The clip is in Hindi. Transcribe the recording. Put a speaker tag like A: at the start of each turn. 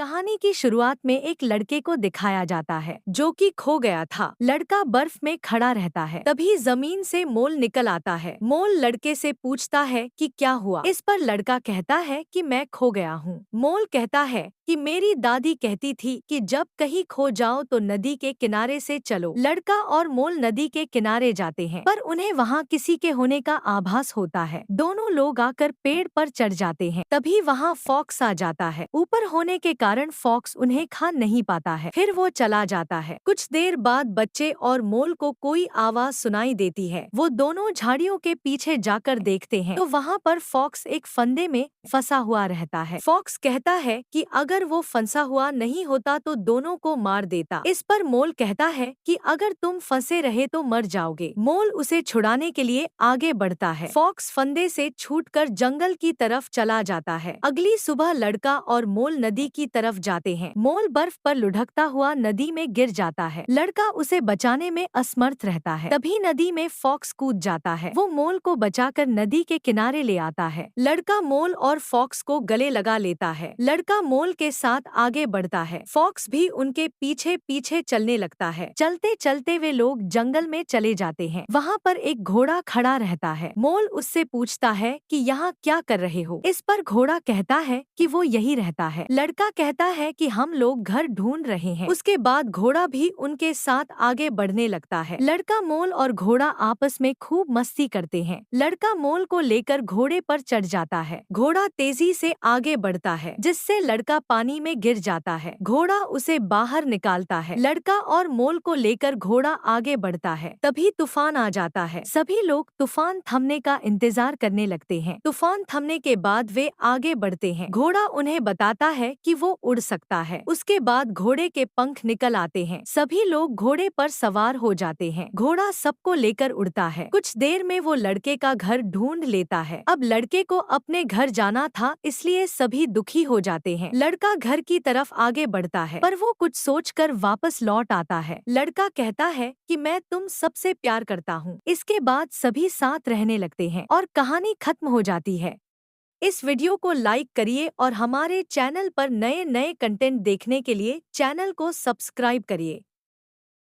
A: कहानी की शुरुआत में एक लड़के को दिखाया जाता है जो कि खो गया था। लड़का बर्फ में खड़ा रहता है। तभी जमीन से मोल निकल आता है। मोल लड़के से पूछता है कि क्या हुआ। इस पर लड़का कहता है कि मैं खो गया हूँ। मोल कहता है कि मेरी दादी कहती थी कि जब कहीं खो जाओ तो नदी के किनारे से चलो। लड़का और मोल नदी के किनारे जाते हैं, पर उन्हें वहाँ किसी के होने का आभास होता है। दोनों लोग आकर पेड़ पर चढ़ जाते हैं। तभी वहाँ फॉक्स आ जाता है। ऊपर होने के कारण फॉक्स उन्हें खा नहीं पाता है। फिर वो चला जाता है। कुछ देर बाद बच्चे और मोल को कोई आवाज सुनाई देती है। वो दोनों झाड़ियों के पीछे जाकर देखते हैं तो वहाँ पर फॉक्स एक फंदे में फंसा हुआ रहता है। फॉक्स कहता है कि अगर वो फंसा हुआ नहीं होता तो दोनों को मार देता। इस पर मोल कहता है कि अगर तुम फंसे रहे तो मर जाओगे। मोल उसे छुड़ाने के लिए आगे बढ़ता है। फॉक्स फंदे से छूटकर जंगल की तरफ चला जाता है। अगली सुबह लड़का और मोल नदी की तरफ जाते हैं। मोल बर्फ पर लुढ़कता हुआ नदी में गिर जाता है। लड़का उसे बचाने में असमर्थ रहता है। तभी नदी में फॉक्स कूद जाता है। वो मोल को बचाकर नदी के किनारे ले आता है। लड़का मोल और फॉक्स को गले लगा लेता है। लड़का मोल के साथ आगे बढ़ता है। फॉक्स भी उनके पीछे पीछे चलने लगता है। चलते चलते वे लोग जंगल में चले जाते हैं। वहाँ पर एक घोड़ा खड़ा रहता है। मोल उससे पूछता है कि यहाँ क्या कर रहे हो। इस पर घोड़ा कहता है कि वो यही रहता है। लड़का कहता है कि हम लोग घर ढूंढ रहे हैं। उसके बाद घोड़ा भी उनके साथ आगे बढ़ने लगता है। लड़का मोल और घोड़ा आपस में खूब मस्ती करते हैं। लड़का मोल को लेकर घोड़े पर चढ़ जाता है। घोड़ा तेजी से आगे बढ़ता है जिससे लड़का पानी में गिर जाता है। घोड़ा उसे बाहर निकालता है। लड़का और मोल को लेकर घोड़ा आगे बढ़ता है। तभी तूफान आ जाता है। सभी लोग तूफान थमने का इंतजार करने लगते हैं। तूफान थमने के बाद वे आगे बढ़ते हैं। घोड़ा उन्हें बताता है कि वो उड़ सकता है। उसके बाद घोड़े के पंख निकल आते हैं। सभी लोग घोड़े पर सवार हो जाते हैं। घोड़ा सबको लेकर उड़ता है। कुछ देर में वो लड़के का घर ढूंढ लेता है। अब लड़के को अपने घर जाना था, इसलिए सभी दुखी हो जाते हैं। लड़का घर की तरफ आगे बढ़ता है, पर वो कुछ सोचकर वापस लौट आता है। लड़का कहता है कि मैं तुम सबसे प्यार करता हूँ। इसके बाद सभी साथ रहने लगते हैं और कहानी खत्म हो जाती है। इस वीडियो को लाइक करिए और हमारे चैनल पर नए नए कंटेंट देखने के लिए चैनल को सब्सक्राइब करिए।